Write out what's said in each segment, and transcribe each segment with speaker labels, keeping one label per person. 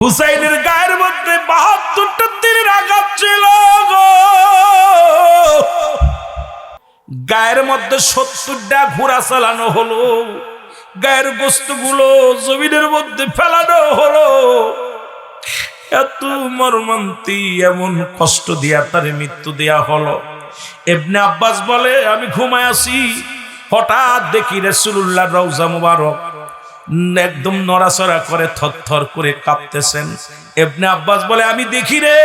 Speaker 1: হুসাইনের গায়ের মধ্যে ৭২টা তীরের আঘাত ছিল গো। গায়ের মধ্যে ৭০টা ঘোড়া চালানো হলো, গায়ের গোস্তগুলো জমিনের মধ্যে ফেলানো হলো। এত মর্মান্তিক, এমন কষ্ট দিয়া তারে মৃত্যু দেয়া হলো। ইবনে আব্বাস বলে, আমি ঘুমায় আছি, হঠাৎ দেখি রাসূলুল্লাহ রওজা মুবারক একদম নড়াচড়া করে, থরথর করে কাঁপতেছেন। ইবনে আব্বাস বলে, আমি দেখি রে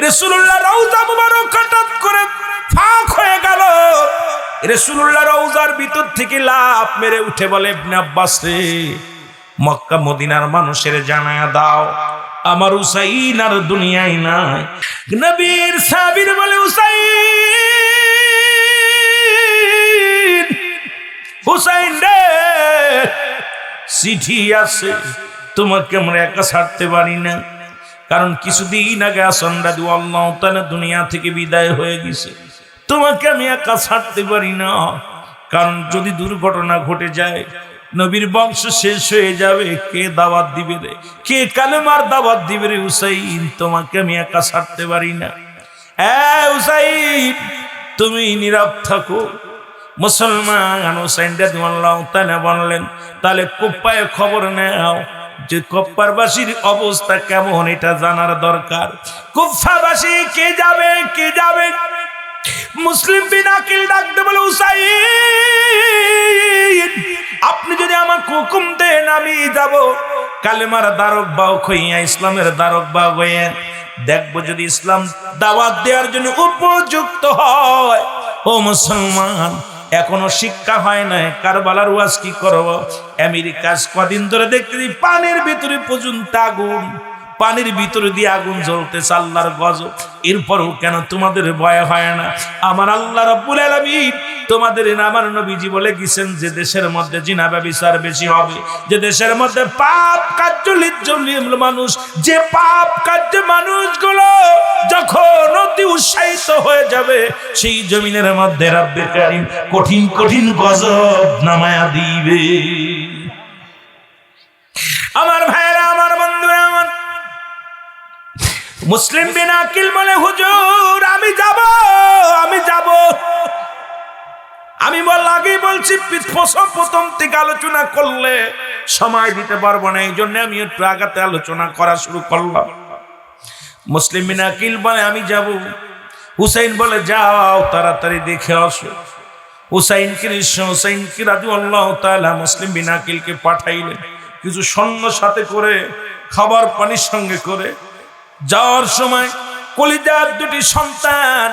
Speaker 1: রাসূলুল্লাহ রওজা মুবারক হঠাৎ করে ফাঁক হয়ে গেল। রাসূলুল্লাহ রওজার ভিতর থেকে লাফ মেরে উঠে বলে, ইবনে আব্বাস রে, মক্কা মদিনার মানুষের জানায়া দাও আমার হুসাইন আর দুনিয়ায় নাই। নবীর সাহাবীর বলে, হুসাইন, হুসাইন রে, চিঠি আছে, তোমাকে আমরা একা ছাড়তে পারি না। কারণ কিছুদিন আগে হাসান রাদিয়াল্লাহু তাআলা দুনিয়া থেকে বিদায় হয়ে গেছে, তোমাকে আমি একা ছাড়তে পারি না। কারণ যদি দুর্ঘটনা ঘটে যায়, নবীর বংশ শেষ হয়ে যাবে, কে দাওয়াত দিবে রে, কে কালেমার দাওয়াত দিবে রে হুসাইন, তোমাকে আমি একা ছাড়তে পারি না। হুসাইন, তুমি নীরব থাকো। মুসলমান হুসাইন রাদিয়াল্লাহু তাআলা বললেন, তাহলে কুফায় খবর নাও যে কুফারবাসীর অবস্থা কেমন, এটা জানার দরকার। কুফাবাসী কে যাবে, কে যাবে? মুসলিম বিন আকিল ডাকতে বলে, হুসাইন, আপনি যদি আমাকে হুকুম দেন আমি যাব। কালেমার দারক বাহক হইয়া, ইসলামের দারক বাহক হইয়া দেখবো যদি ইসলাম দাওয়াত দেওয়ার জন্য উপযুক্ত হয়। ও মুসলমান, এখনো শিক্ষা হয় না, কারবালার ওয়াজ কি করব? আমেরিকা কদিন ধরে দেখতেছি পানির ভিতরে পর্যন্ত আগুন, পানির ভিতরে দিয়ে আগুন জ্বলতেছে, আল্লাহর গজব। এরপরও কেন তোমাদের ভয় হয় না? আমার আল্লাহ রাব্বুল আলামিন তোমাদের, আমার নবীজি বলে গেছেন যে দেশের মধ্যে জিনা ব্যভিচার বেশি হবে, যে দেশের মধ্যে পাপ কার্য লিপ্ত মানুষ, যে পাপ কার্য মানুষগুলো যখন অতি উৎসাহিত হয়ে যাবে, সেই জমিনের মধ্যে রব্বে কারীম কঠিন কঠিন গজব নামায়া দিবে। আমার ভাইরা, আমার বন্ধুরা, আমার মুসলিম বিন আকিল বলে, হুজুর আমি যাব, আমি যাব। আমি আগেই বলছি, প্রথম থেকে আলোচনা করলে সময় দিতে পারবো না, এই জন্য আমি একটু আগাতে আলোচনা করা শুরু করলাম। মুসলিম বিন আকিল বলে, আমি যাব। হুসাইন বলে, যাও তাড়াতাড়ি দেখে আসো। হুসাইনকে রাদিয়াল্লাহু তাআলা মুসলিম বিন আকিলকে পাঠাইলেন, কিছু সৈন্য সাথে করে, খাবার পানির সঙ্গে করে। যাওয়ার সময় কলিজার দুটি সন্তান,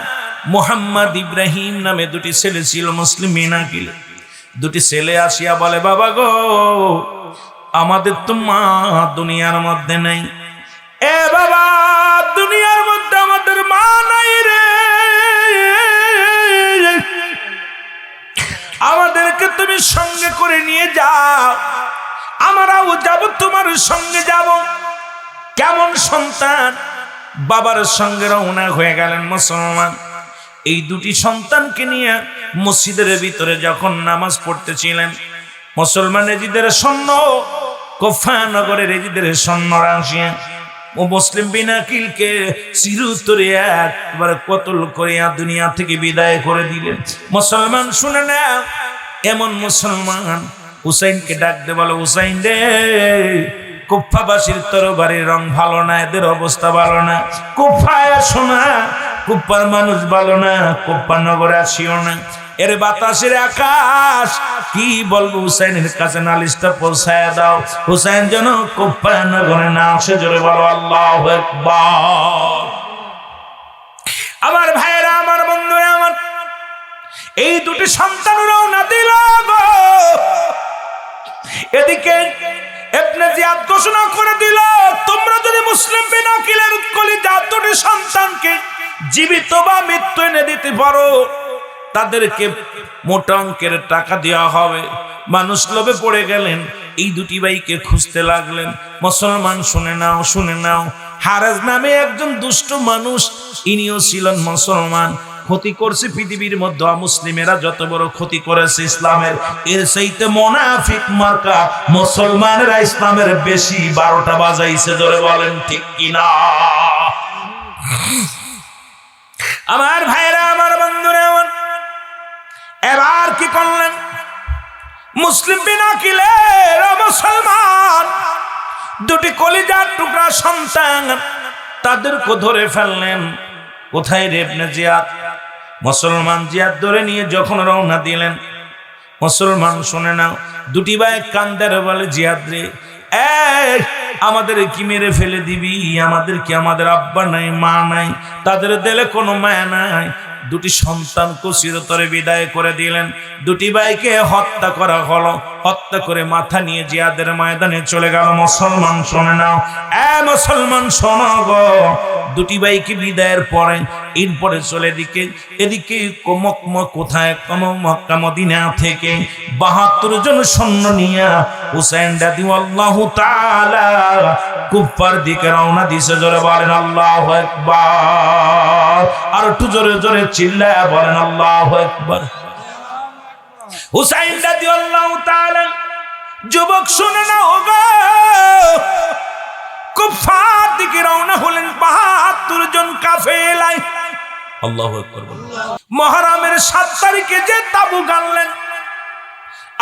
Speaker 1: মুহাম্মদ ইব্রাহিম নামে দুটি ছেলে ছিল মুসলিম বিন আকিল। দুটি ছেলে আসিয়া বলে, বাবা গো, আমাদের তো মা দুনিয়ার মধ্যে নেই। এ বাবা, দুনিয়ার মধ্যে আমাদের মা নাই রে, আমাদেরকে তুমি সঙ্গে করে নিয়ে যাও, আমরাও যাব, তোমার সঙ্গে যাব। কেমন সন্তান, বাবার সঙ্গে রওনা হয়ে গেলেন মুসলমান। এই দুটি সন্তানকে নিয়ে মসজিদের ভিতরে যখন নামাজ পড়তেছিলেন, মুসলমান এজিদের সৈন্য, কুফা নগরের এজিদের সৈন্যরা আসিয়া ও মুসলিম বিন আকিলকে চিরতরে একবার কতল করিয়া দুনিয়া থেকে বিদায় করে দিলেন। মুসলমান শুনে না, এমন মুসলমান হুসাইনকে ডাকতে বলো, হুসাইন রে, কুফাবাসীর তরবারির রং ভালো না, এদের অবস্থা ভালো না, কুফায় আসো না, কুফার মানুষ ভালো না, কুফা নগরে আসিও না। এর বাতাসের আকাশ কি বলবো, হুসাইনের কাছে নালিশটা পৌঁছায় দাও, হুসাইন যেন কুফা নগরে না আসে। জোরে বলো আল্লাহু আকবার। আমার ভাইয়েরা, আমার বন্ধুরা, আমার এই দুটি সন্তান রওনা দিল গো। এদিকে ইবনে জিয়াদ ঘোষণা করে দিল, তোমরা যদি মুসলিম বিন আকিলের কলিজার দুটি সন্তানকে জীবিত বা মৃত্যু এনে দিতে পারো, তাদেরকে মোটা অঙ্কের টাকা দেওয়া হবে। মানুষ লোভে পড়ে গেলেন, এই দুটি ভাইকে খুঁজতে লাগলেন। মুসলমান শুনে নাও, শুনে নাও, হারেস নামে একজন দুষ্ট মানুষ, ইনিও ছিলেন মুসলমান। ক্ষতি করছে পৃথিবীর মধ্যে মুসলিমেরা যত বড় ক্ষতি করেছে ইসলামের, এর চাইতে মুনাফিক মার্কা মুসলমানেরা ইসলামের বেশি 12টা বাজাইছে। জোরে বলেন ঠিক কিনা? আমার ভাইরা, আমার বন্ধুরা, এবার কি করলেন? মুসলিম বিনা কিলের মুসলমান দুটি কলিজার টুকরা সন্তান, তাদেরকে ধরে ফেললেন। কোথায় রে ইবনে জিয়াদ? মুসলমান জিয়াদ ধরে নিয়ে যখন রওনা দিলেন, মুসলমান শুনে নাও, দুটি ভাই কান্দার বলে, জিয়াদ রে, আমাদের কি মেরে ফেলে দিবি? আমাদের কি আমাদের আব্বা নাই, মা নাই, তাদের দিলে কোনো মায়া নাই। দুটি সন্তানকে চিরতরে বিদায় করে দিলেন। দুটি ভাইকে হত্যা করা হলো। হত্যা করে মাথা নিয়ে জিহাদের ময়দানে চলে গেল। মুসলমান শোনে নাও, মুসলমান শোনো গো, দুটি ভাইকে বিদায়ের পরে এরপরে চলে এদিকে কোথায় মক্কা মদিনা থেকে 72 জন সৈন্য নিয়ে হুসাইন রাদিয়াল্লাহু তাআলা কুফার দিকে রওনা দিছে। জোরে বলেন আল্লাহু আকবার। আর একটু জোরে জোরে চিল্লায়া বলেন আল্লাহু আকবার। হুসাইন রাদিয়াল্লাহু তাআলা যুবক শুনে না গো, কুফার দিকে রওনা হলেন 72 জন কাফেলায়। আল্লাহু আকবার। মুহররমের 7 তারিখে যে তাবু গাড়লেন,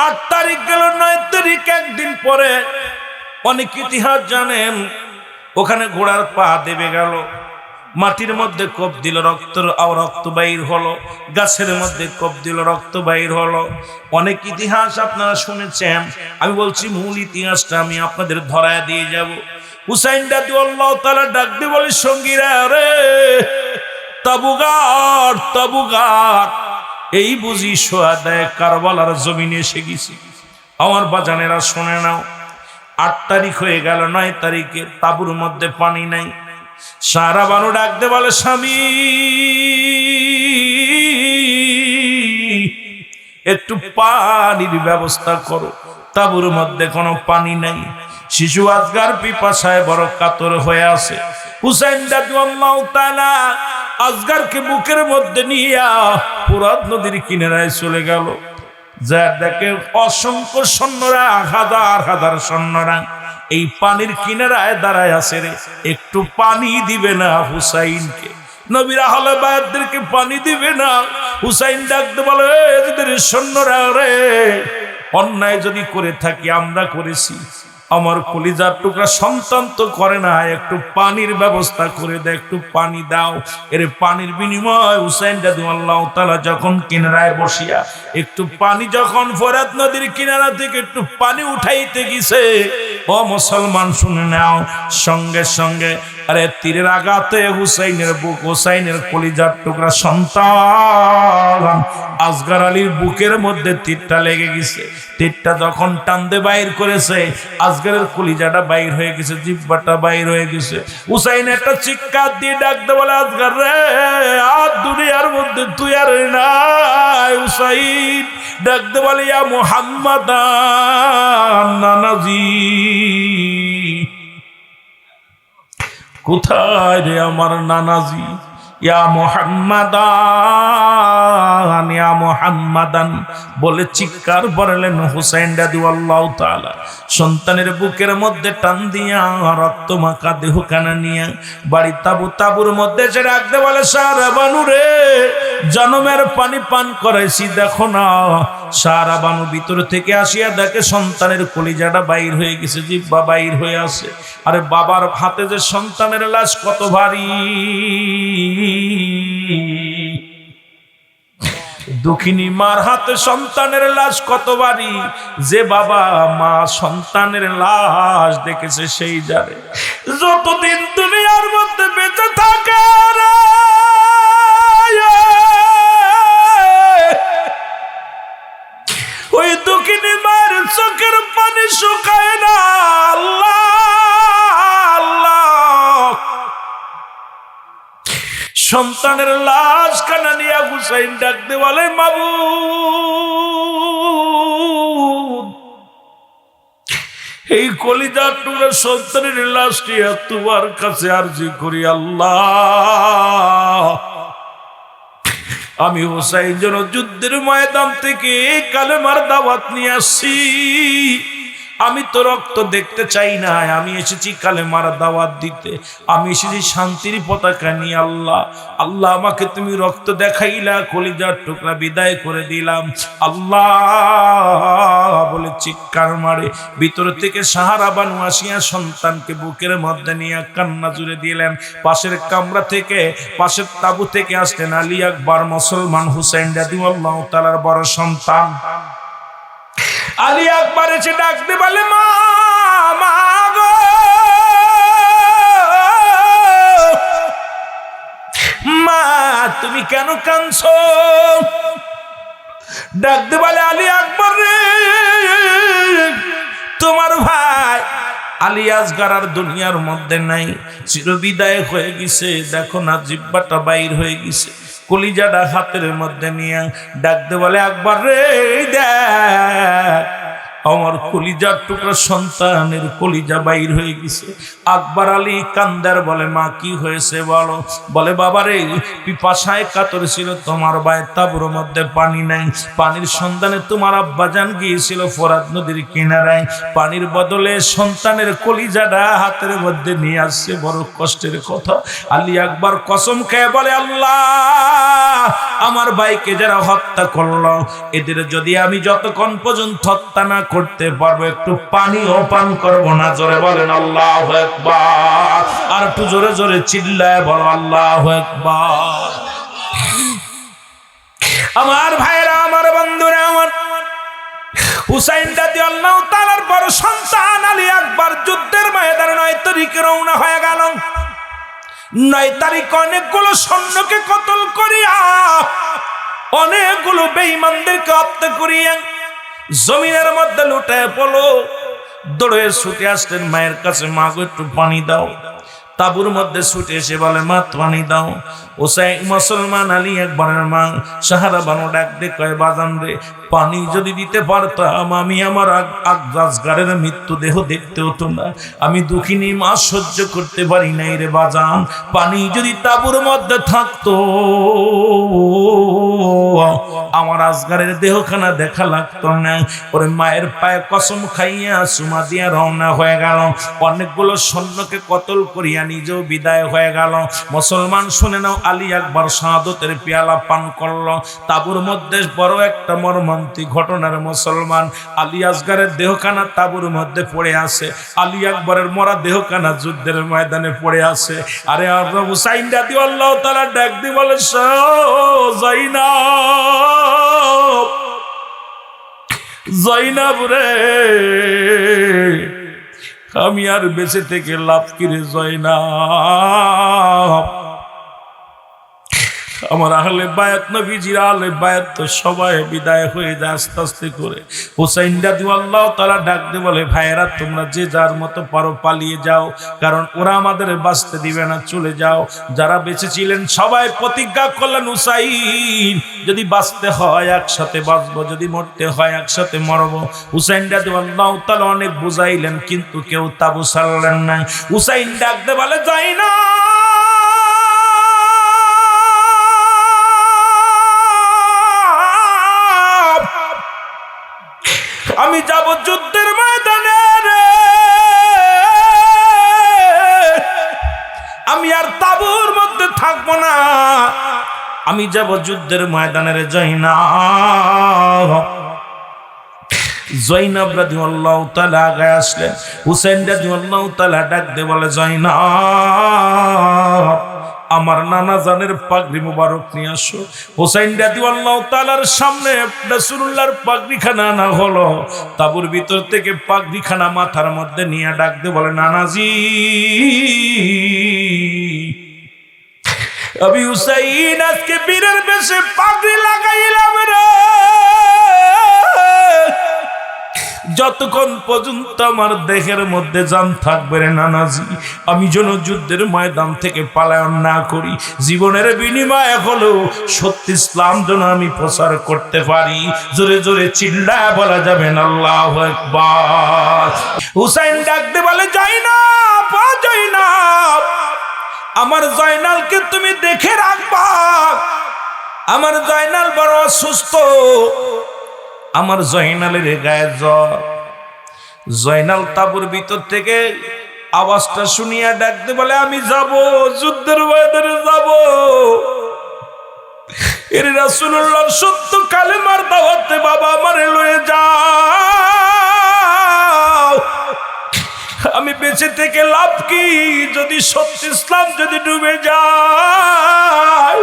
Speaker 1: 8 তারিখ গেল, 9 তারিখ একদিন পরে, অনেক ইতিহাস জানেন, ওখানে ঘোড়ার পা দেবে গেল, মাটির মধ্যে কোপ দিল, রক্ত বাইর হলো, গাছের মধ্যে কোপ দিল, রক্ত বাইর হলো। অনেক ইতিহাস আপনারা শুনেছেন, আমি বলছি মূল ইতিহাসটা আমি আপনাদের ধরায় দিয়ে যাব। হুসাইন রাদিয়াল্লাহু তাআলা ডাক দিয়ে বলে, সঙ্গীরা রে, তাবুগার, এই বুঝি সোহাদায়ে কারবালার জমিনে এসে গেছি। আমার বাজানেরা শুনে নাও, 8 তারিখ হয়ে গেল, 9 তারিখে তাবুর মধ্যে পানি নাই। সারা বানু ডাকতে বলে, স্বামী একটু পানির ব্যবস্থা করো, তাবুর মধ্যে কোনো পানি নাই। শিশু আজগার পিপাসায় বড় কাতর হয়ে আছে। হুসাইন রাদিয়াল্লাহু তাআলা আজগারকে বুকের মধ্যে নিয়ে ফুরাত নদীর কিনারায় চলে গেল। যা দেখে অসংখ্য সৈন্যরা, হাজার হাজার সৈন্যরা এই পানির কিনারায় দাঁড়ায় আছে। রে, একটু পানি দিবে না হুসাইনকে? নবীর আহলে বায়াতদেরকে পানি দিবে না? হুসাইন ডাকতে বলে, এদের সৈন্যরা রে, অন্যায় যদি করে থাকি, আমরা করেছি, আমার কলিজার টুকরা সন্তান তো করে না, একটু পানির ব্যবস্থা করে দে, একটু পানি দাও। এর পানির বিনিময় হুসাইন রাদিয়াল্লাহু তাআলা যখন কিনারায় বসিয়া একটু পানি, যখন ফোরাত নদীর কিনারা থেকে একটু পানি উঠাইতে গেছে, ও মুসলমান শুনে নাও, সঙ্গে সঙ্গে আরে তীরের আঘাতে হুসাইনের বুক, হুসাইনের কলিজার টুকরা সন্তান আসগর আলীর বুকের মধ্যে তীরটা লেগে গেছে। তীরটা যখন টানতে বাইর করেছে, আসগরের কলিজাটা বাইর হয়ে গেছে, জিহ্বাটা বাইর হয়ে গেছে। হুসাইন একটা চিৎকার দিয়ে ডাকতে বলে, আসগর রে, আর দুনিয়ার মধ্যে তুই আর নাই। হুসাইন ডাকতে বলে, ইয়া মুহাম্মাদ নানাজি, কোথায় রে আমার নানাজি? ইয়া মুহাম্মাদান, ইয়া মুহাম্মাদান বলে চিৎকার করলেন হুসাইন রাদিয়াল্লাহু তাআলা। সন্তানের বুকের মধ্যে টান দিয়া রক্ত মাখা দেহখানা নিয়ে বাড়ি তাবুর মধ্যে এসে রাখতে বলে, সারা বানু রে, জনমের পানি পান করাইছি, দেখো না। সারা বানু ভিতর থেকে আসিয়া দেখে সন্তানের কলিজাটা বাইর হয়ে গেছে, জিহ্বা বাইর হয়ে আসে। আরে বাবার হাতে যে সন্তানের লাশ কত ভারী, দুঃখিনী মার হাতে সন্তানের লাশ কত ভারী। যে বাবা মা সন্তানের লাশ দেখেছে সেই জানে। যতদিন দুনিয়ার মধ্যে বেঁচে থাকে ওই দুঃখিনী মায়ের চোখের পানি শুকায় না। আল্লাহ আল্লাহ, সন্তানের লাশ কানা নিয়ে হুসাইন ডাকতে বলে, মাবুদ, এই কলিজার টুকরা সন্তানের লাশটি তোমার কাছে আরজি করি। আল্লাহ, আমি হুসাইন যেন যুদ্ধের ময়দান থেকে কালেমার দাওয়াত নিয়ে আসছি। আমি তো রক্ত দেখতে চাই না, আমি এসেছি কালেমার দাওয়াত দিতে, আমি এসেছি শান্তির পতাকা নিয়ে। আল্লাহ আল্লাহ আমাকে তুমি রক্ত দেখাইলা, কলিজার টুকরা বিদায় করে দিলাম আল্লাহ বলে চিৎকার মারে ভিতর থেকে সাহারা বানু আসিয়া সন্তানকে বুকের মধ্যে নিয়ে কান্না জুড়ে দিলেন। পাশের কামরা থেকে, পাশের তাবু থেকে আসলেন আলী আকবর মুসলমান হুসাইন রাদিয়াল্লাহু তাআলার বড় সন্তান। আলী আকবর এসে ডাকতে বলে, মা মা গো, মা তুমি কেন কাঁদছো? ডাকতে বলে, আলী আকবর রে, তোমার ভাই আলী আসগর আর দুনিয়ার মধ্যে নাই, চিরবিদায় হয়ে গেছে। দেখো না জিহ্বাটা বাইর হয়ে গেছে, কলিজাটা হাতের মধ্যে নিয়ে ডাকতে বলে, আকবর রে দেখ আমার কলিজার টুকরা সন্তানের কলিজা বাইর হয়ে গেছে। আকবর আলী কান্দার বলে, মা কি হয়েছে বলো? বলে, বাবারে পিপাসায় কাতর ছিল, তোমার ভাইয়ের তাঁবুর মধ্যে পানি নাই, পানির সন্ধানে তোমার আব্বাজান গিয়েছিল ফোরাত নদীর কিনারায়, পানির বদলে সন্তানের কলিজাটা হাতের মধ্যে নিয়ে আসছে, বড় কষ্টের কথা। আলী আকবর কসম খেয়ে বলে, আল্লাহ আমার ভাইকে যারা হত্যা করলো এদের যদি আমি যতক্ষণ পর্যন্ত হত্যা না করতে পারবো একটু পানিও পান করবো না। জোরে বলেন আল্লাহু আকবার, আর একটু জোরে জোরে চিল্লায় বলো আল্লাহু আকবার। আমার ভাইরা, আমার বন্ধুরা, আমার হুসাইন রাদিয়াল্লাহু তাআলার বড় সন্তান আলী আকবর যুদ্ধের ময়দানে 9 তারিখে রওনা হয়ে গেল। 9 তারিখ অনেকগুলো সৈন্যকে কতল করিয়া, অনেকগুলো বেঈমানদেরকে হত্যা করিয়া জমিনের মধ্যে লুটায় পড়লো। দৌড়ে ছুটে আসলেন মায়ের কাছে, মা গো একটু পানি দাও। তাবুর মধ্যে ছুটে এসে বলে, মা পানি দাও। হুসাইন মুসলমান আলী আকবরের মা সাহারা বানু ডাক দে কয়, বাজান রে পানি যদি দিতে পারতাম আমি আমার আজগারের মৃত্যু দেহ দেখতে হতো না। আমি দুঃখিনী মা সহ্য করতে পারি নাই রে বাজান, পানি যদি তাবুর মধ্যে থাকতো আমার আজগারের দেহখানা দেখা লাগতো না। ওরে মায়ের পায়ে কসম খাইয়া চুমা দিয়া রওনা হয়ে গেল। অনেকগুলো সৈন্যকে কতল করিয়া নিজেও বিদায় হয়ে গেল। মুসলমান শুনে নাও, আলী আকবর শাহাদতের পেয়ালা পান করলো। তাবুর মধ্যে বড় একটা মর্মান্তিক ঘটনার মুসলমান, আলী আসগরের দেহখানা তাবুর মধ্যে পড়ে আছে, আলী আকবরের মরা দেহখানা যুদ্ধের ময়দানে পড়ে আছে। আরে হুসাইন রাদিয়াল্লাহু তাআলা ডাক দিয়ে বলে, জয়নাব, জয়নাব রে আমি আর বেঁচে থেকে লাভ কি রে জয়নাব? আমার আহলে বায়াত নবীজির আহলে বায়াত তো সবাই বিদায় হয়ে যায় আস্তে আস্তে করে। হুসাইন রাদিয়াল্লাহু তাআলা ডাক দিয়ে বলে, ভাইয়েরা তোমরা যে যার মতো পারো পালিয়ে যাও, কারণ ওরা আমাদের বাঁচতে দিবে না, চলে যাও। যারা বেঁচে ছিলেন সবাই প্রতিজ্ঞা করলেন, হুসাইন যদি বাঁচতে হয় একসাথে বাঁচবো, যদি মরতে হয় একসাথে মরবো। হুসাইন রাদিয়াল্লাহু তাআলা অনেক বুঝাইলেন কিন্তু কেউ তাবু ছাড়লেন না। হুসাইন ডাক দিয়ে বলে, যাই না আমি যাব যুদ্ধের ময়দানে রে, আমি আর তাবুর মধ্যে থাকবো না, আমি যাব যুদ্ধের ময়দানে রে। জয়নাব রাদিয়াল্লাহু তাআলা আগে আসলেন। হুসাইন রাদিয়াল্লাহু তাআলা ডাক দিয়ে বলে, জয়নাব আমার নানা জানের পাগড়ি মুবারক নিয়ে আসো। হুসাইন রাদিয়াল্লাহু তাআলার সামনে রাসূলুল্লাহর পাগড়িখানা আনা হলো। তাবুর ভিতর থেকে পাগড়িখানা মাথার মধ্যে নিয়ে ডাক দিয়ে বলে, নানাজি আমি হুসাইন আজকে বীরের বেশে পাগড়ি লাগাইলাম রে, যতক্ষণ পর্যন্ত আমার দেহের মধ্যে জান থাকবে রে নানাজি, আমি যেন যুদ্ধের ময়দান থেকে পলায়ন না করি, জীবনের বিনিময়ে হলেও সত্য ইসলাম যেন আমি প্রচার করতে পারি। জোরে জোরে চিল্লায় বলা যাবে না আল্লাহু আকবার। হুসাইন ডাকতে বলে, জয়নাব, জয়নাব আমার জয়নালকে তুমি দেখে রাখবা, আমার জয়নাল বড় অসুস্থ, আমার জয়নালের গায়ে জ্বর। জয়নাল তাঁবুর ভিতর থেকে আওয়াজটা শুনিয়া ডাকতে বলে, আমি যাব, যুদ্ধের ময়দানে যাব। এর রাসূলুল্লাহর সত্য কালেমার দাওয়াতে বাবা আমারে লয়ে যাও। আমি বেঁচে থেকে লাভ কি যদি সত্য ইসলাম যদি ডুবে যায়?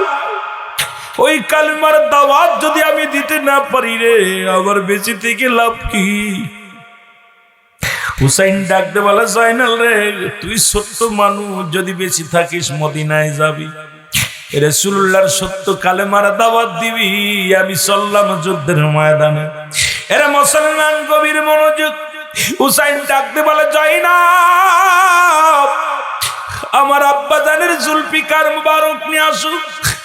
Speaker 1: ওই কালেমার দাওয়াত যদি আমি দিতে না পারি রে, আমার বেঁচে থেকে লাভ কি? হুসাইন ডাকতে বলে, জয়নাল রে, তুই সত্য মানুষ, যদি বেঁচে থাকিস মদিনায় যাবি, রাসূলুল্লাহর সত্য কালেমার দাওয়াত দিবি। আমি চললাম যুদ্ধের ময়দানে। এরা মুসলমান গভীর মনোযোগ। হুসাইন ডাকতে বলে, জয়নাব, আমার আব্বা জানের জুলফিকার মুবারক নিয়ে আসুক।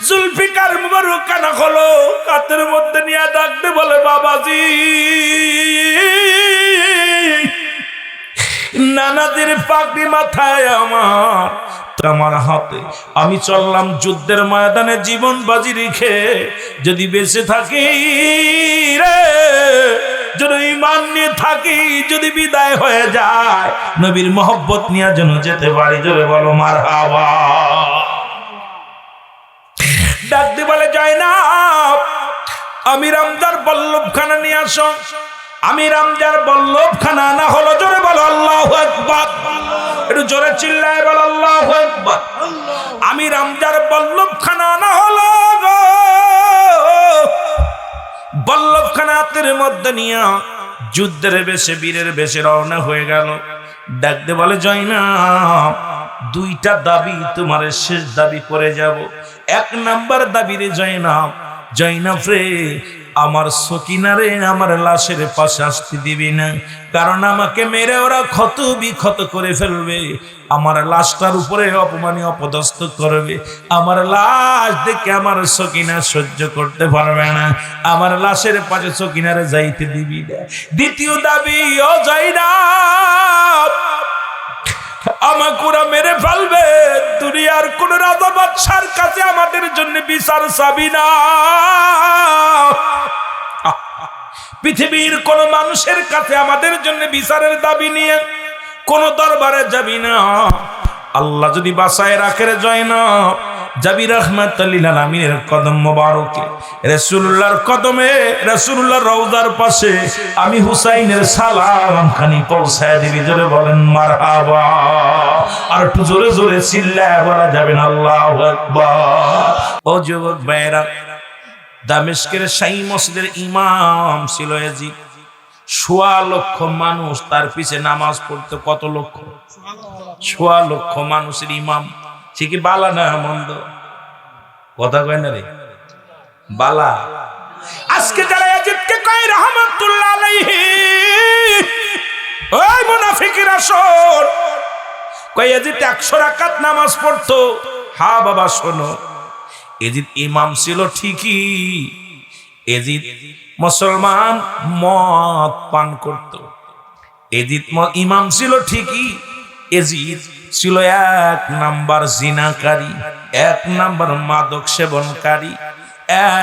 Speaker 1: জুলফিকার মুবারক কানা হলো কাতের মধ্যে নিয়ে ডাকতে বলে, বাবাজি, নানাদের পাগড়ি মাথায় আমার হাতে, আমি চললাম যুদ্ধের ময়দানে জীবন বাজি রেখে, যদি বেঁচে থাকি রে, যদি ঈমান নিয়ে থাকি, যদি বিদায় হয়ে যায়, নবীর মহব্বত নিয়ে যেন যেতে পারি। জোরে বলো মারহাবা। ডাকতে বলে, জয়নাব, আমি রামজার বল্লভখানা নিয়ে আসো। আমি রামজার বল্লভখানা না হলো, জোরে বলো আল্লাহু আকবার। একটু জোরে চিল্লায় বলো আল্লাহু আকবার। আমি রামজার বল্লভখানা না হলো গো, বল্লভখানা হাতের মধ্যে নিয়ে যুদ্ধের বেশে বীরের বেশে রওনা হয়ে গেল। ডাকতে বলে, জয়নাব, দুইটা দাবি তোমার শেষ দাবি করে যাব। এক নাম্বার দাবি রে জয়নাব, জয়নাব রে, আমার সকিনারে আমার লাশের পাশে আসতে দিবি না, কারণ আমাকে মেরে ওরা ক্ষত বিক্ষত করে ফেলবে। আমার লাশটার উপরে অপমানী অপদস্থ করবে। আমার লাশ দেখে আমার সকিনা সহ্য করতে পারবে না। আমার লাশের পাশে সকিনারে যাইতে দিবি না। দ্বিতীয় দাবি, ও জয়নাব, আমাকে ওরা মেরে ফেলবে, দুনিয়ার কোন রাজা বাদশার কাছে আমাদের জন্য বিচার চাবি না। পৃথিবীর কোন মানুষের কাছে আমাদের জন্য বিচারের দাবি নিয়ে কোন দরবারে যাবি না। আল্লাহ যদি বাঁচায় রাখে রে জয়নাব, যাবি রাহমাতুল লিল আলামিনের কদম মোবারকে, রাসূলুল্লাহর কদমে, রাসূলুল্লাহর রওজার পাশে আমি হুসাইনের সালাম খানি পৌঁছায় দিবি। জোরে বলেন মারহাবা। আর একটু জোরে জোরে চিল্লায় বলা যাবে না আল্লাহু আকবার। ও যুবক ভাইরা, দামেস্কের শাহী মসজিদের ইমাম ছিল ইয়াজিদ। ১৬ লক্ষ মানুষ তার পিছে নামাজ পড়তো। কত লক্ষ? ১৬ লক্ষ মানুষের ইমাম। সে কি বালা না মন্দ? কথা কয় না রে, বালা। আজকে যারা ইয়াজিদকে কয় রাহমাতুল্লাহ আলাইহি, ওই মুনাফিকরা শোন, কয় ইয়াজিদ ১০০ রাকাত নামাজ পড়তো। হ্যাঁ বাবা শোনো, ইয়াজিদ ইমাম ছিল ঠিকই, ইয়াজিদ মুসলমান মদ পান করত। ইয়াজিদ ইমাম ছিল ঠিকই, ইয়াজিদ ছিল ১ নাম্বার জিনাকারী, ১ নাম্বার মাদক সেবনকারী,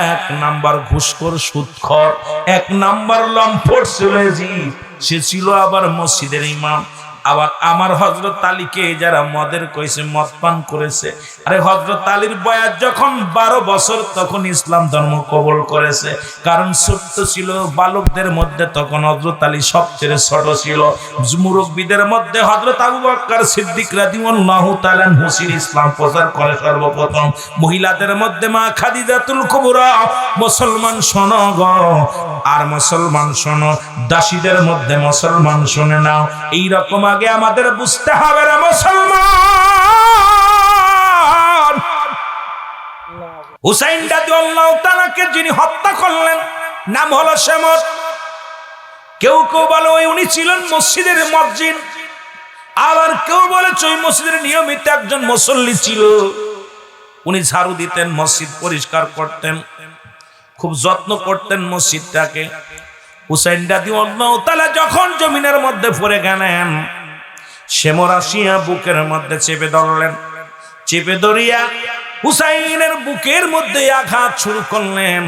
Speaker 1: ১ নাম্বার ঘুষখোর সুদখোর, ১ নাম্বার লম্পট ছিল ইয়াজিদ। সে ছিল আবার মসজিদের ইমাম। আবার আমার হযরত আলীকে যারা মদের কইছে, মদ পান করেছে, আরে হযরত আলীর বয়স যখন ১২ বছর তখন ইসলাম ধর্ম কবুল করেছে। কারণ ছোট্ট ছিল বালকদের মধ্যে, তখন হযরত আলী সবচেয়ে ছোট ছিল। মুরব্বীদের মধ্যে হযরত আবু বকর সিদ্দিক রাদিয়াল্লাহু তাআলা আনহু ইসলাম প্রচার করে সর্বপ্রথম। মহিলাদের মধ্যে মা খাদিজাতুল কুবরা। মুসলমান শোনো গো, আর মুসলমান শোনো, দাসীদের মধ্যে মুসলমান শুনে নাও। এই রকম আগে আমাদের বুঝতে হবে না মুসলমান। হুসাইন রাদিয়াল্লাহু তাআলাকে যিনি হত্যা করলেন নাম হলো শেমর। কেউ কেউ বলে উনি ছিলেন মসজিদের মুয়াজ্জিন, আবার কেউ বলে ওই মসজিদের নিয়মিত একজন মুসল্লি ছিল। উনি ঝাড়ু দিতেন, মসজিদ পরিষ্কার করতেন, খুব যত্ন করতেন মসজিদটাকে। হুসাইন রাদিয়াল্লাহু তাআলা যখন জমিনের মধ্যে পড়ে গেলেন, শেমর আসিয়া বুকের মধ্যে চেপে ধরলেন। চেপে ধরিয়া হুসাইনের বুকের মধ্যে আঘাত শুরু করলেন,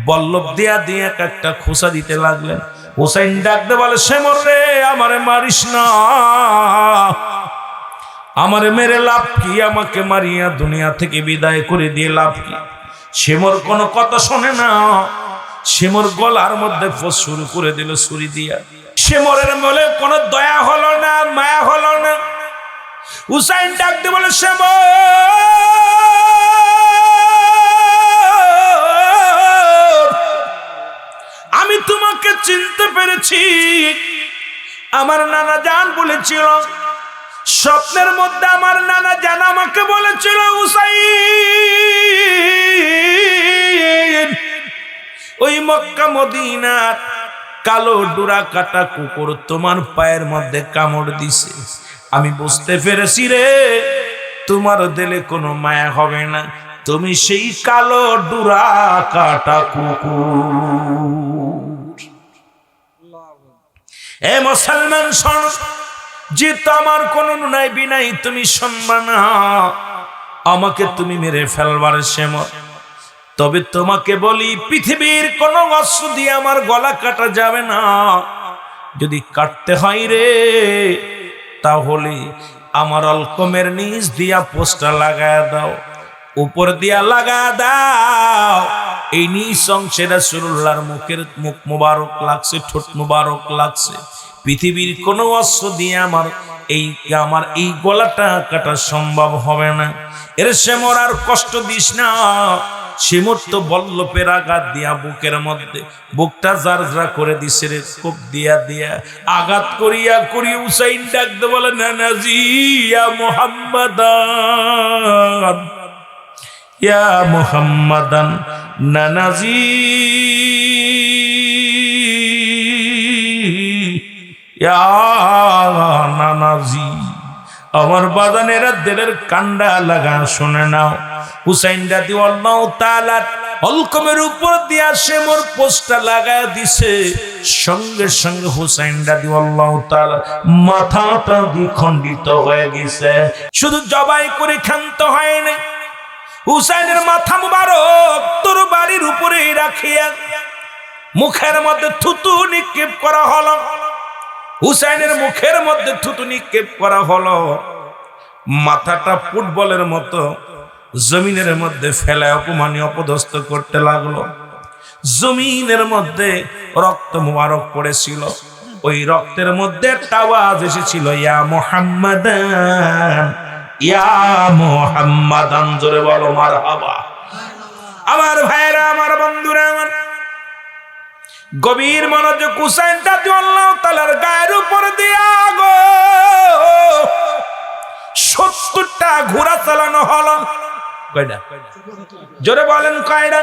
Speaker 1: বল্লভ দিয়া দিয়ে একটা খোঁচা দিতে লাগলেন। হুসাইন ডাকতে বলে, শেমর রে, আমারে মারিস না, আমারে মেরে লাভ কি, আমাকে মারিয়া দুনিয়া থেকে বিদায় করে দিয়ে লাভ কি? শেমর কোনো কথা শোনে না, শেমর গলার মধ্যে শুরু করে দিল ছুরি দিয়া। শেমরের মনে কোনো দয়া হলো না, মায়া হলো না। হুসাইন ডাকতে বলে, শেমর, আমি তোমাকে চিনতে পেরেছি। আমার নানা জান বলেছিল, স্বপ্নের মধ্যে আমার নানা জান আমাকে বলেছিল, হুসাইন, ওই মক্কা মদিনার কালো ডোরা কাটা কুকুর তোমার পায়ের মধ্যে কামড় দিছে। আমি বুঝতে পেরেছি রে, তোমার দিলে কোনো মায়া হবে না, তুমি সেই কালো ডোরা কাটা কুকুর। এ মুসলমান শোন, যে তোমার কোনো নাই বিনাই তুমি সম্মান, আমাকে তুমি মেরে ফেলবার শেমর। তবে তোমাকে বলি, পৃথিবীর কোন অস্ত্র দিয়ে আমার গলা কাটা যাবে না। যদি কাটতে হয় রে, তাহলে আমার অলকমের নিচ দিয়া পোস্টার লাগায় দাও, উপর দিয়া লাগা দাও, এই নিজ অংশে রাসূলুল্লাহর মুখ মুবারক লাগছে, ঠোঁট মুবারক লাগছে। পৃথিবীর কোন অস্ত্র দিয়ে আমার এই গলাটা কাটা সম্ভব হবে না। এর শেমর আর কষ্ট দিস না। শেমর তো বল্লভের আঘাত দিয়া বুকের মধ্যে বুকটা জারজরা করে দিছে রে, কোপ দিয়া দিয়া আঘাত করিয়া করিয়া হুসাইন ডাকতে বলে, নানাজি ইয়া মুহাম্মাদান, ইয়া মুহাম্মাদান, নানাজি ইয়া নানাজি। আমার বাজানেরা দিলের কান্ডা লাগা শুনে নাও। হুসাইন রাদিয়াল্লাহু তাআলা অলকমের উপর দিয়া শেমর পোস্টটা লাগায় দিছে। সঙ্গে সঙ্গে হুসাইন রাদিয়াল্লাহু তাআলা মাথাটা দ্বিখণ্ডিত হয়ে গেছে। শুধু জবাই করে ক্ষান্ত হয় না, হুসাইনের মাথা মুবারক তরবারির উপরে রাখিয়া মুখের মধ্যে থুতু নিক্ষেপ করা হলো। হুসাইনের মুখের মধ্যে থুতু নিক্ষেপ করা হলো। মাথাটা ফুটবলের মতো জমিনের মধ্যে ফেলায় অপমানি অপদস্থ করতে লাগলো। জমিনের মধ্যে রক্ত মুবারক পড়েছিল। ওই রক্তের মধ্যে একটা আওয়াজ এসেছিল, ইয়া মুহাম্মাদান, ইয়া মুহাম্মাদান। জোরে বলো মারহাবা। আমার ভাইরা, আমার বন্ধুরা, আমার গভীর মনোযোগ। হুসাইন রাদিয়াল্লাহু তাআলার গায়ের উপর দিয়া গো 70টা ঘোড়া চালানো হলো। কয়টা? জোরে বলেন কয়টা?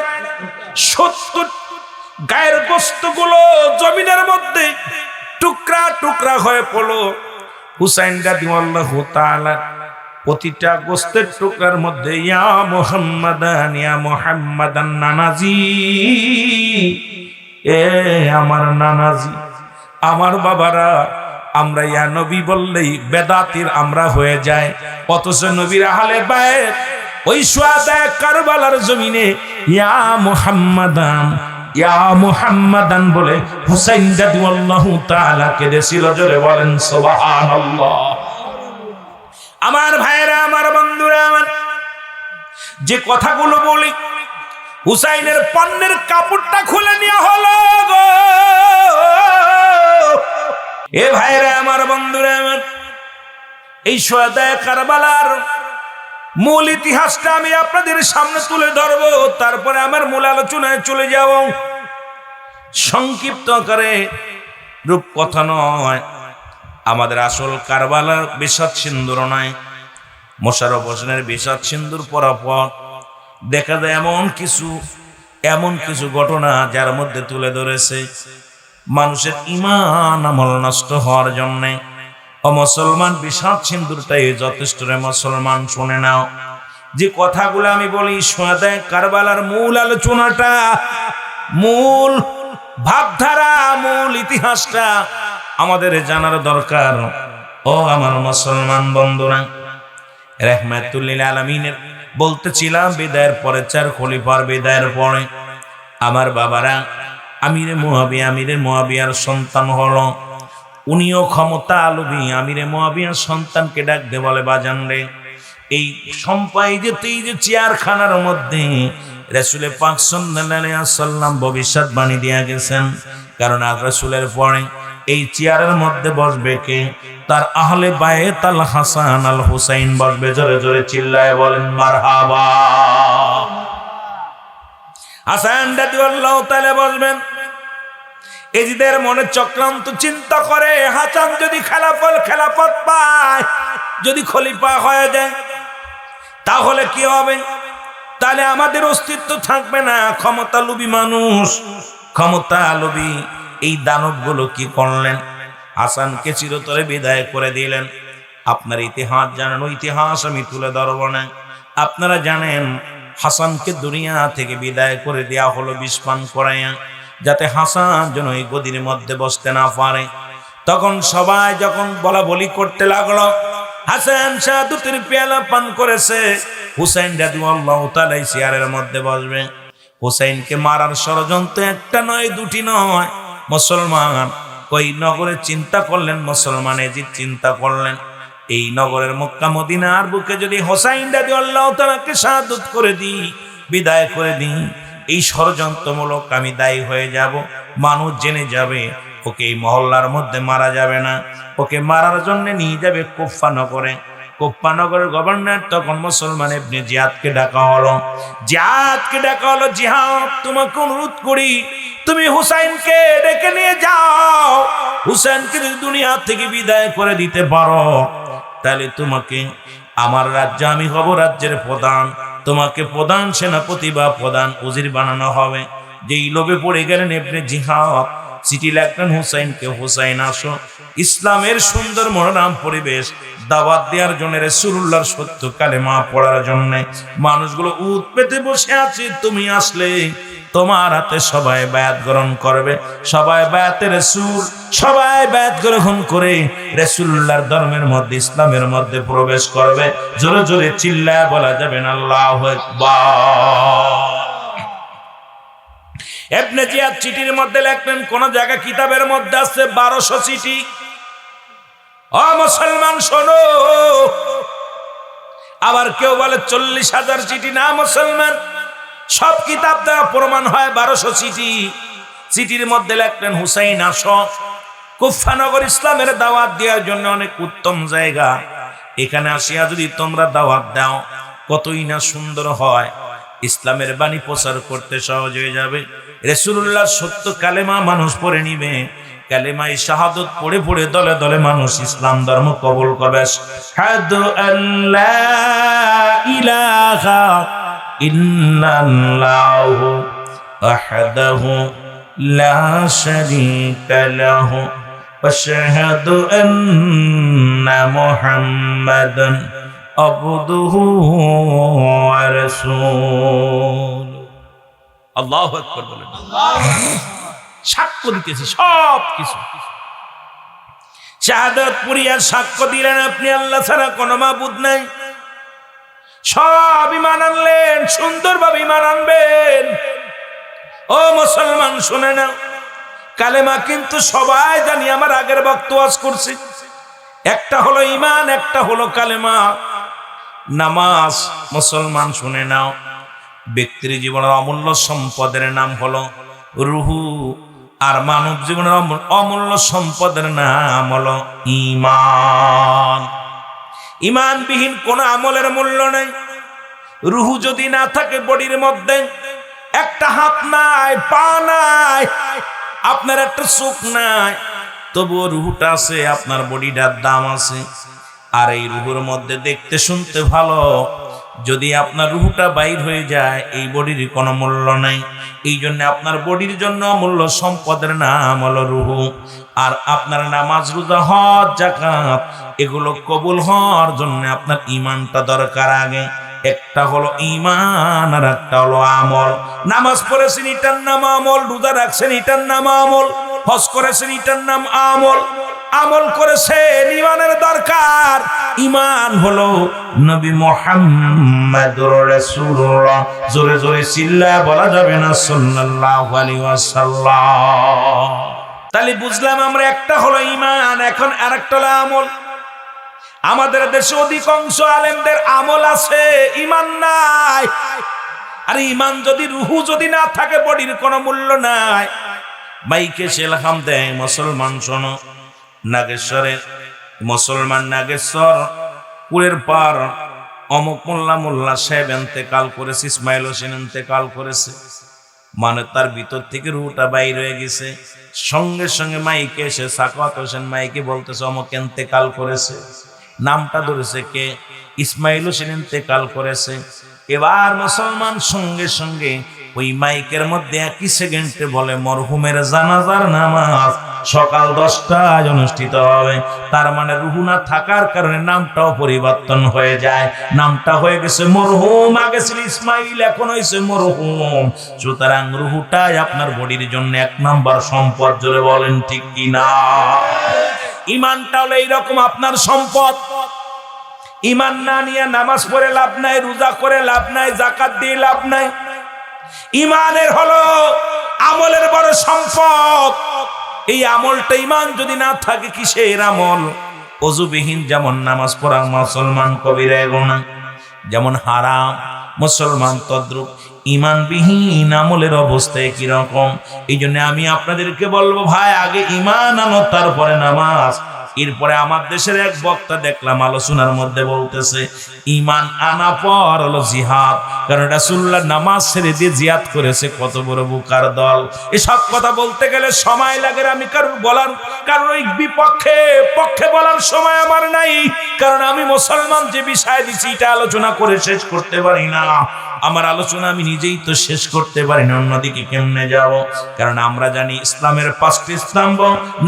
Speaker 1: 70। গায়ের গোশতগুলো জমিনের মধ্যে টুকরা টুকরা হয়ে পড়লো। হুসাইন রাদিয়াল্লাহু তাআলা প্রতিটা গোশতের টুকরার মধ্যে ইয়া মুহাম্মাদান, ইয়া মুহাম্মাদান, নানাজি, এ আমার নানাজি। আমার বাবারা, আমরা ইয়া নবী বললেই বেদাতির আমরা হয়ে যায়, অথচ নবীর আহলে বাইত ওই শুহাদা কারবালার জমিনে ইয়া মুহাম্মাদান, ইয়া মুহাম্মাদান বলে হুসাইন রাদিয়াল্লাহু তাআলা কেঁদেছিল। জোরে বলেন সুবহানাল্লাহ। আমার ভাইরা, আমার বন্ধুরা, আমার যে কথাগুলো বলি, হুসাইনের পণ্যের কাপড়টা খুলে নেওয়া হলো গো। এ ভাইরা, আমার বন্ধুরা, আমার এই শুহাদা কারবালার মূল ইতিহাসটা আমি আপনাদের সামনে তুলে ধরবো, তারপরে আমার মূল আলোচনায় চলে যাব। সংক্ষিপ্ত আকারে রূপকথা নয়, আমাদের আসল কারবালার বিষাদ সিন্দুর নয়। মোশাররফ হোসেনের বিষাদ সিন্দুর পরার পর দেখা যায় এমন কিছু ঘটনা যার মধ্যে তুলে ধরেছে মানুষের ঈমান আমল নষ্ট হওয়ার জন্যে। ও মুসলমান, বিষাদ সিন্দুরটাই যথেষ্ট রে মুসলমান, শুনে নাও। যে কথাগুলো আমি বলি, শুহাদা কারবালার মূল আলোচনাটা, মূল ভাবধারা, মূল ইতিহাসটা আমাদের জানার দরকার। ও আমার মুসলমান বন্ধুরা, রাহমাতুল লিল আলামিনের বলতেছিলাম বিদায়ের পরে 4 খলিফার বিদায়ের পরে আমার বাবারা আমিরে মুয়াবিয়ার সন্তান হলো। উনিও ক্ষমতা লোভী আমিরে মুয়াবিয়ার সন্তানকে ডাক দে বলে বাজান রে, এই সম্পাই যেতেই যে চেয়ারখানার মধ্যে রাসূলে পাক সাল্লাল্লাহু আলাইহি ওয়াসাল্লাম ভবিষ্যৎবাণী দিয়া গেছেন, কারণ আর রাসূলের পরে এই চেয়ারের মধ্যে বসবে কে? তার আহলে বায়ত আল হাসান আল হুসাইন বসবে। জোরে জোরে চিল্লায় বলেন মারহাবা। হাসান রাদিয়াল্লাহু তাআলা বলবেন, এজিদের মনে চক্রান্ত চিন্তা করে, হাসান যদি খেলাফত পায়, যদি খলিফা হয়ে যায় তাহলে কি হবে? তাহলে আমাদের অস্তিত্ব থাকবে না। ক্ষমতা লোভী মানুষ, ক্ষমতা লোভী এই দানবগুলো কি করলেন? হাসানকে চিরতরে বিদায় করে দিলেন। আপনার ইতিহাস জানেন, ওই ইতিহাস আমি তুলে ধরব না। আপনারা জানেন হাসানকে দুনিয়া থেকে বিদায় করে দেয়া হলো বিষ পান করাইয়া, যাতে হাসান যেন এই গদির মধ্যে বসতে না পারে। তখন সবাই যখন বলা বলি করতে লাগলো, হাসান শাহাদাতের পেয়ালা পান করেছে, হুসাইন রাদিয়াল্লাহু তাআলা চেয়ারের মধ্যে বসবে। হুসাইনকে মারার ষড়যন্ত্র একটা নয়, দুটি নয়। মুসলমান ওই নগরে চিন্তা করলেন, মুসলমান এজিদ চিন্তা করলেন, এই নগরের মক্কা মদিনার বুকে যদি হুসাইন রাদিয়াল্লাহু তাআলাকে শাহাদাত করে দিই, বিদায় করে দিই, এই ষড়যন্ত্রমূলক আমি দায়ী হয়ে যাব, মানুষ জেনে যাবে, ওকে এই মহল্লার মধ্যে মারা যাবে না, ওকে মারার জন্য নিয়ে যাবে কুফা নগরে। কুফা নগরের গভর্নর তখন মুসলমান ইবনে জিয়াদকে ডাকা হলো। জিহাদ তোমাকে অনুরোধ করি, তুমি হুসাইনকে ডেকে নিয়ে যাও। হুসাইনকে যদি দুনিয়া থেকে বিদায় করে দিতে পারো, তাহলে তোমাকে আমার রাজ্য, আমি হব রাজ্যের প্রধান, তোমাকে প্রধান সেনাপতি বা প্রধান উজির বানানো হবে। যেই লোভে পড়ে গেলেন ইবনে জিহাদ, চিঠি লিখলেন হুসাইনকে, হুসাইন আসো, ইসলামের সুন্দর মনোরম পরিবেশ দাওয়াত দেওয়ার জন্য, রাসূলুল্লাহর সত্য কালেমা পড়ার জন্য মানুষগুলো উত পেতে বসে আছে, তুমি আসলে তোমার হাতে সবাই বায়াত গ্রহণ করবে, সবাই বায়াতে রাসূল, সবাই বায়াত গ্রহণ করে রাসূলুল্লাহর ধর্মের মধ্যে, ইসলামের মধ্যে প্রবেশ করবে। জোরে জোরে চিল্লায় বলা যাবে না আল্লাহু আকবার। ইবনে জিয়াদ চিঠির মধ্যে লিখলেন, কোন জায়গা কিতাবের মধ্যে আছে 1200 চিঠি। ও মুসলমান শোনো, আবার কেউ বলে 40,000 চিঠি। না মুসলমান, সব কিতাব দ্বারা প্রমাণ হয় 1200 চিঠি। চিঠির মধ্যে লিখলেন, হুসাইন আসো, কুফা নগর ইসলামের দাওয়াত দেওয়ার জন্য অনেক উত্তম জায়গা, এখানে আসিয়া যদি তোমরা দাওয়াত দাও কতই না সুন্দর হয়, ইসলামের বাণী প্রচার করতে সহজ হয়ে যাবে। রাসূলুল্লাহর সত্য কালেমা মানুষ পড়ে নিবে, কালেমায়ে শাহাদাত পড়ে পড়ে দলে দলে মানুষ ইসলাম ধর্ম কবুল করবে। আশহাদু আল্লা ইলাহা ইল্লাল্লাহু ওয়াহদাহু লা শারীকা লাহু ওয়া আশহাদু আন্না মুহাম্মাদান আবদুহু ওয়া রাসূলুহু। আল্লাহু আকবার বলেন। সাক্ষ্য দিতেছি সব কিছু, শাহাদাত পুরিয়া সাক্ষ্য দিলেন আপনি আল্লাহ ছাড়া কোনো মাবুদ নাই। সব ঈমান আনলেন, সুন্দরভাবে ঈমান আনবেন। ও মুসলমান শুনে না, কালেমা কিন্তু সবাই জানি, আমার আগের বক্তব্য ওয়াজ করছি, একটা হলো ঈমান, একটা হলো কালেমা। নামাজ মুসলমান শুনে নাও, ব্যক্তির জীবনের অমূল্য সম্পদের নাম হলো রুহু, আর মানব জীবনের অমূল্য সম্পদের নাম হলো ঈমান। ঈমানবিহীন কোন আমলের মূল্য নেই। রুহু যদি না থাকে বডির মধ্যে, একটা হাত নাই, পা নাই, আপনার একটা চোখ নাই, তবুও রুহুটা আছে, আপনার বডিটার দাম আছে। আর এই রুহুর মধ্যে দেখতে শুনতে ভালো, যদি আপনার রুহুটা বাইর হয়ে যায় এই বডির কোনো মূল্য নাই। এই জন্য আপনার বডির জন্য অমূল্য সম্পদের নাম হলো রুহু। আর আপনার নামাজ, রোজা, হজ, যাকাত এগুলো কবুল হওয়ার জন্য আপনার ঈমানটা দরকার আগে। একটা হলো ঈমান আর একটা হলো আমল। নামাজ পড়েছেন এটার নাম আমল, রোজা রাখছেন এটার নাম আমল, হজ করেছেন এটার নাম আমল। আমল করেছেন, ইমানের দরকার। ইমান হলো নবী মুহাম্মদুর রাসূলুল্লাহ, জোরে জোরে চিল্লায় বলা যাবে না সাল্লাল্লাহু আলাইহি ওয়াসাল্লাম। তাহলে বুঝলাম আমরা একটা হলো ইমান, এখন আরেকটা হলো আমল। আমাদের দেশে অধিকাংশ আলেমদের আমল আছে, ইমান নাই। আর ইমান যদি, রুহু যদি না থাকে, বডির কোনো মূল্য নাই। মাইকে সেলহাম দেয়, মুসলমান শোনো, নাগেশ্বরের মুসলমান নাগেশ্বর পুরের পার অমুক মোল্লা সাহেব এন্তেকাল করেছে, ইসমাইল হোসেন এন্তেকাল করেছে। মানে তার ভিতর থেকে রুহটা বাইর হয়ে গেছে। সঙ্গে সঙ্গে মাইকে এসে সাকাওয়াত হোসেন মাইকে বলতেছে অমুক এন্তেকাল করেছে। নামটা ধরেছে কে? ইসমাইল হোসেন ইন্তেকাল করেছে। এবার মুসলমান সঙ্গে সঙ্গে ওই মাইকের মধ্যে একই সেকেন্ডে বলে মরহুমের জানাজার নামাজ সকাল 10টায় অনুষ্ঠিত হবে। তার মানে রুহু না থাকার কারণে নামটাও পরিবর্তন হয়ে যায়। নামটা হয়ে গেছে মরহুম, আগে ছিল ইসমাইল, এখন হয়েছে মরহুম। সুতরাং রুহুটাই আপনার বডির জন্য 1 নাম্বার সম্পদ। জোরে বলেন ঠিক কিনা? ইমানটা হলো এইরকম আপনার সম্পদ। ইমান না নিয়ে নামাজ পড়ে লাভ নাই, রোজা করে লাভ নাই, যাকাত দিয়ে লাভ নাই। ইমানের হলো আমলের বড় সম্পদ। এই আমলটা, ইমান যদি না থাকে, কিসের আমল? ওযুবিহীন যেমন নামাজ পড়া মুসলমান কবিরা গুনাহ, যেমন হারাম মুসলমান তদ্রুপ ইমানবিহীন আমলের অবস্থা একই রকম। এই জন্য আমি আপনাদেরকে বলবো, ভাই আগে ইমান আনো, তারপরে নামাজ। এরপরে আমার দেশের এক বক্তা দেখলাম আলোচনার মধ্যে বলতেছে ইমান আনা পর হলো জিহাদ, কারণ রাসূলুল্লাহ নামাজ ছেড়ে দিয়ে জিহাদ করেছে। কত বড় বুকার দল! এসব কথা বলতে গেলে সময় লাগে। আমি কারণ ওই পক্ষে বলার সময় আমার নাই, কারণ আমি মুসলমান যে বিষয় দিচ্ছি এটা আলোচনা করে শেষ করতে পারি না। আমার আলোচনা আমি নিজেই তো শেষ করতে পারি না, অন্যদিকে কেমনে যাব? কারণ আমরা জানি ইসলামের 5টি স্তম্ভ।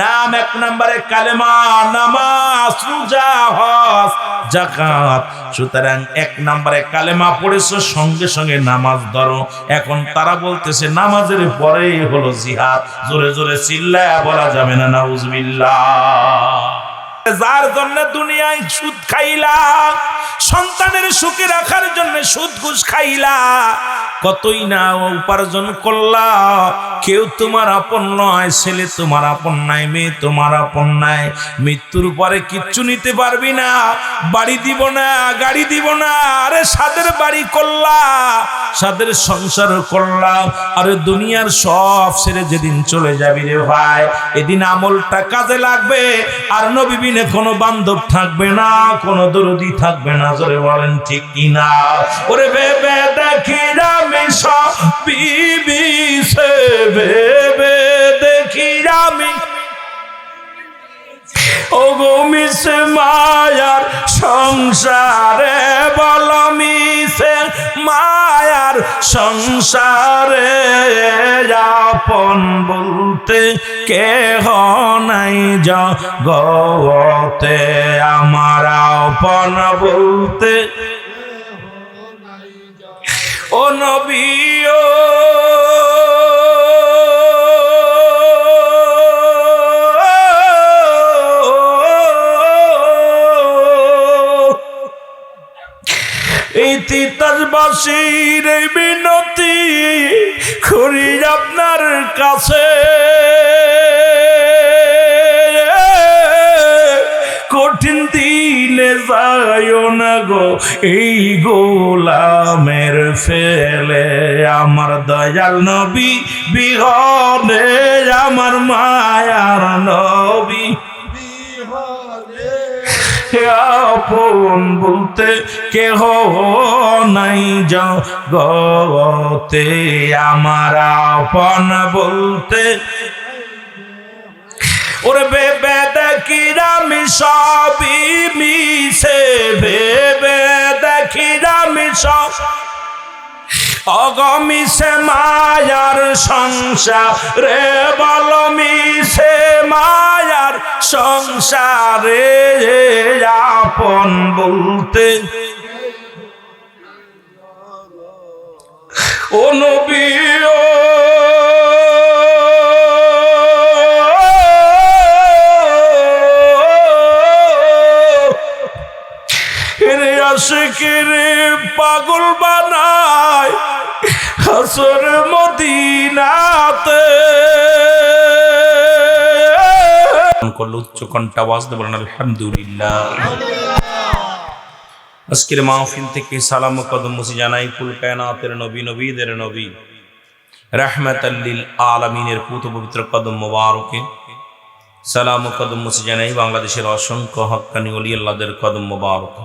Speaker 1: নাম 1 নম্বরে কালেমা, নামাজ, রোজা, হজ, যাকাত। সুতরাং 1 নম্বরে কালেমা পড়েছো, সঙ্গে সঙ্গে নামাজ ধরো। এখন তারা বলতেছে নামাজের পরেই হলো জিহাদ। জোরে জোরে চিল্লায়া বলা যাবে না নাউজুবিল্লাহ। যার জন্য দুনিয়ায় সুদ খাইলা, সন্তানের সুখে রাখার জন্য সুদ ঘুষ খাইলা, কতই না উপার্জন করলা, কেউ তোমার আপন নয়। ছেলে তোমার আপন নাই, মেয়ে তোমার আপন নাই। মৃত্যুর পরে কিচ্ছু নিতে পারবি না। বাড়ি দিব না, গাড়ি দিব না। আরে সাদের বাড়ি করলা, সাদের সংসার করলা, আরে দুনিয়ার সব ছেড়ে যেদিন চলে যাবি রে ভাই, এদিন আমলটা কাজে লাগবে। আর নবী বিনে কোনো বান্ধব থাকবে না, কোনো দরদি থাকবে না। জোরে বলেন ঠিক কিনা? ওরে ভেবে দেখি আমি সব বিবি সে, ভেবে দেখি আমি ও গো মিশে মায়ার সংসারে, বল মিশে মায়ার সংসারে, আপন বলতে কেহ নাই জগতে, আমার আপন বলতে ও নবী ও তিতাসবাসীর বিনতি করি আপনার কাছে, কঠিন দিনে যায় না গো এই গোলামের ফেলে, আমার দয়াল নবী বিহনে, আমার মায়ার নবী আপন বলতে কেহ নাই জগতে, আমার আপন বলতে ওরে ভেবে দেখি আমি সবই মিশে, ভেবে দেখি আমি সব অগমিশে মায়ার সংসারে, বল মিশে মায়ার সংসারে, আপন বলতে ও নবী ও আশিকের পাগল বানায় হাসর মদিনাতে। করল উচ্চ কণ্ঠে আওয়াজ দিয়ে বলেন আলহামদুলিল্লাহ। আজকের মাহফিল থেকে সালাম ও কদম মুছে জানাই কুল কায়নাতের নবী, নবীদের নবী, রাহমাতাল লিল আলামিনের পুত পবিত্র কদম মোবারকে সালাম ও কদম মুছে জানাই বাংলাদেশের অসংখ্য হক্কানি ওলি আল্লাহদের কদম মোবারক,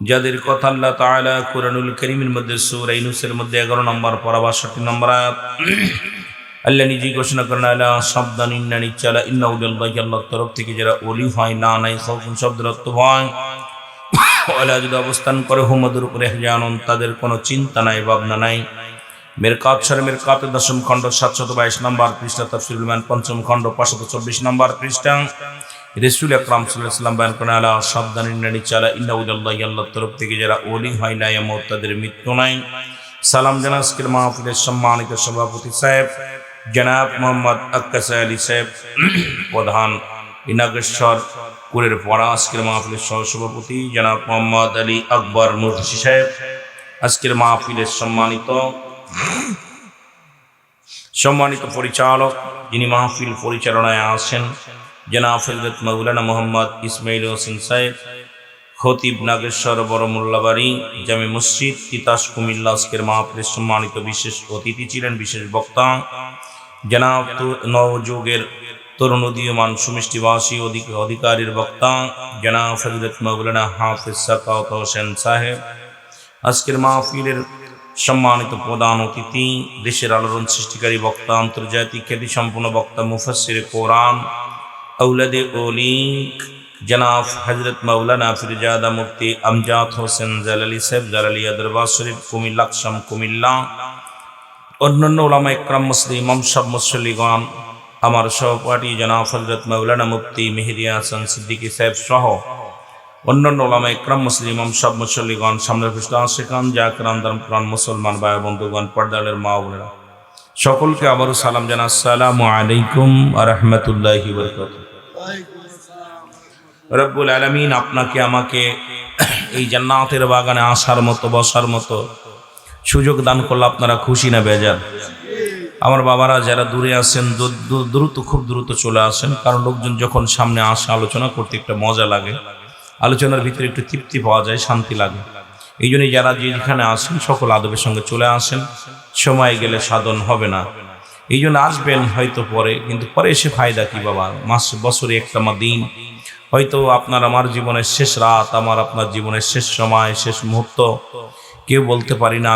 Speaker 1: যাদের কথা আল্লাহ তাআলা কুরআনুল কারীমের মধ্যে সূরা ইউনূসের মধ্যে 11 নম্বর পারা 62 নম্বর আয়াত আল্লাহ নিজেই ঘোষণা করেন আলা সাবধান ইন্নানি চালা ইন্নাহু লিল্লাহি, আল্লাহর তরফ থেকে যারা ওলি হয় না নাই খাউফুন শব্দের অর্থ ভয়, ওয়ালা যদি অবস্থান করে হুমদের উপরে জানুন তাদের কোনো চিন্তা নাই ভাবনা নাই। মেরকাত শরীফ মেরকাতের 10ম খণ্ড 722 নম্বর পৃষ্ঠা, তাফসীরুল মাআন 5ম খণ্ড 524 নম্বর পৃষ্ঠা। রাসূল আকরাম সাল্লাল্লাহু আলাইহি ওয়াসাল্লাম বয়ান করেন আলা সাবধান ইন্নানি চালা ইন্নাহু লিল্লাহি, আল্লাহর তরফ থেকে যারা ওলি হয় না এমন তাদের মৃত্যু নাই। সালাম জানাই আজকের মাহফিলের সম্মানিত সভাপতি সাহেব জনাব মোহাম্মদ আক্কাস আলী সাহেব, প্রধান ইনাগেশ্বর কুরের পড়া আজকের মাহফিলের সহসভাপতি জনাব মোহাম্মদ আলী আকবর মুর্শি সাহেব, আজকের মাহফিলের সম্মানিত পরিচালক যিনি মাহফিল পরিচালনায় আছেন জনাব হযরত মাওলানা মোহাম্মদ ইসমাইল হোসেন সাহেব, খতিব নাগেশ্বর বড় মোল্লাবাড়ি জামে মসজিদ তিতাস কুমিল্লা। আজকের মাহফিলের সম্মানিত বিশেষ অতিথি ছিলেন বিশেষ বক্তা জনাব নবযুগের তরুণ উদীয়মান সুমিষ্টিভাষী অধিকারীর বক্তা জনাব হযরত মাওলানা হাফেজ সাকাওয়াত হোসেন সাহেব। আজকের মাহফিলের সম্মানিত প্রধান অতিথি দেশের আলোড়ন সৃষ্টিকারী বক্তা, আন্তর্জাতিক খ্যাতি সম্পন্ন বক্তা, মুফাসসির কোরআন, আউলাদে ওলি জনাব হযরত মাওলানা ফিরজাদা মুফতি আমজাদ হোসেন জালালি সাহেব, জালালিয়া দরবার শরীফ কুমিল্লা আকসাম কুমিল্লা। অন্যান্য উলামা ইকরাম মুসলিম ইমাম সাহেব মুসল্লিগণ, আমার সহপাঠী জনাব হযরত মাওলানা মুফতি মেহেদী হাসান সিদ্দিকী সাহেব সহ অন্যান্য উলামা ইকরাম মুসলিম ইমাম সাহেব মুসল্লিগণ, সামনের পৃষ্ঠা আশিকান জাকিরান দারম কুরআন মুসলমান ভাই বন্ধুগণ, পর্দারের মা বোনেরা, সকলকে আবারও সালাম জানাই। আসসালামু আলাইকুম ওয়া রাহমাতুল্লাহি ওয়া বারাকাতুহু। রব্বুল আলামিন আপনাকে আমাকে এই জান্নাতের বাগানে আসার মতো বসার মতো সুযোগ দান করলে আপনারা খুশি না বেজার? আমার বাবারা যারা দূরে আছেন দ্রুত খুব দ্রুত চলে আসেন, কারণ লোকজন যখন সামনে আসে আলোচনা করতে একটা মজা লাগে, আলোচনার ভিতরে একটু তৃপ্তি পাওয়া যায়, শান্তি লাগে। এই জন্যই যারা যেখানে আসেন সকল আদবের সঙ্গে চলে আসেন, সময় গেলে সাধন হবে না। এই জন্য আসবেন হয়তো পরে, কিন্তু পরে এসে ফায়দা কি বাবা? বছরে একটা দিন, হয়তো আপনার আমার জীবনের শেষ রাত, আমার আপনার জীবনের শেষ সময়, শেষ মুহূর্ত, কেউ বলতে পারি না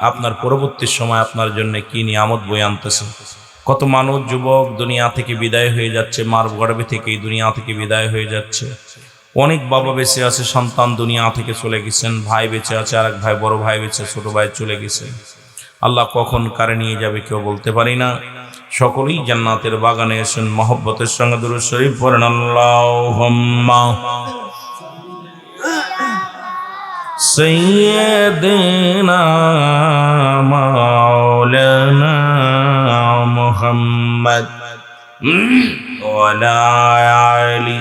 Speaker 1: আপনার পরবর্তী সময় আপনার জন্য কি নিয়ামত বয়ে আনতেছে। কত মানুষ যুবক দুনিয়া থেকে বিদায় হয়ে যাচ্ছে, মার গর্ভে থেকে এই দুনিয়া থেকে বিদায় হয়ে যাচ্ছে। অনেক বাবা বেঁচে আছে, সন্তান দুনিয়া থেকে চলে গেছেন, ভাই বেঁচে আছে, আরেক ভাই, বড় ভাই বেঁচে, ছোট ভাই চলে গেছে। আল্লাহ কখন কারে নিয়ে যাবে কেউ বলতে পারি না। সকলেই জান্নাতের বাগানে এসেন, মহব্বতের সঙ্গে দুরূদ শরীফ পড়েন। আল্লাহুম্মা সাইয়্যিদিনা মাওলানা মুহাম্মদ ওয়া আলা আলি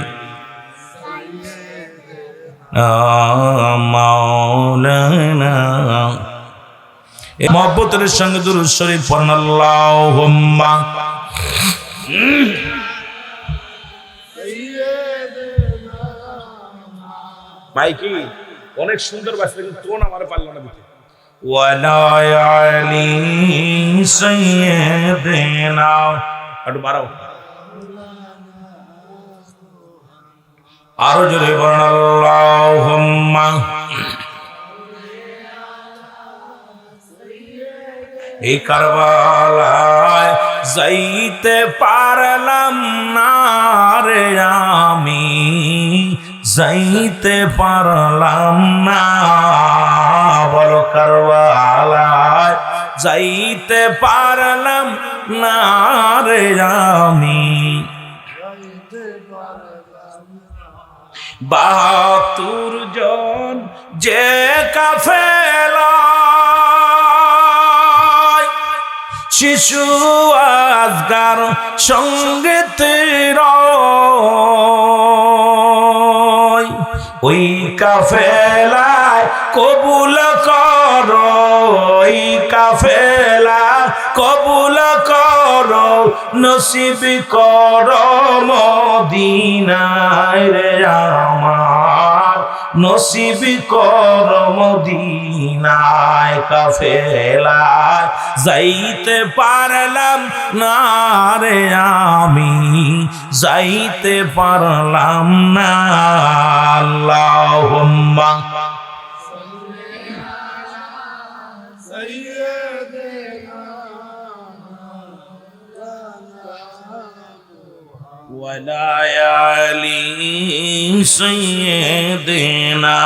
Speaker 1: মাওলানা। মহব্বতের সঙ্গে দুরূদ শরীফ পড়েন। আল্লাহুম্মা ভাই কি অনেক সুন্দর বাজছে, কিন্তু টোন আমার পারলো না দিতে। ওয়ালা আলি সাইয়্যিদিনা, একটু বাড়াও, আরো জোরে বলেন। আল্লাহুম্মা এই কারবালায় যাইতে পারলাম না রে, আমি যাইতে পারলাম না, বলো কারবালায় যাইতে পারলাম না রে, আমি ৭২ জন যে কাফেলা শিশু আজগার সঙ্গে তেরা, ওই কাফেলায় কবুল করো, ওই কাফেলা কবুল করো, নসিব করো মদিনায় রে আমার, নসিব করো মদিনায়। কাফেলায় যাইতে পারলাম না রে আমি, যাইতে পারলাম না। আল্লাহুম্মা ولا يعلي سيدنا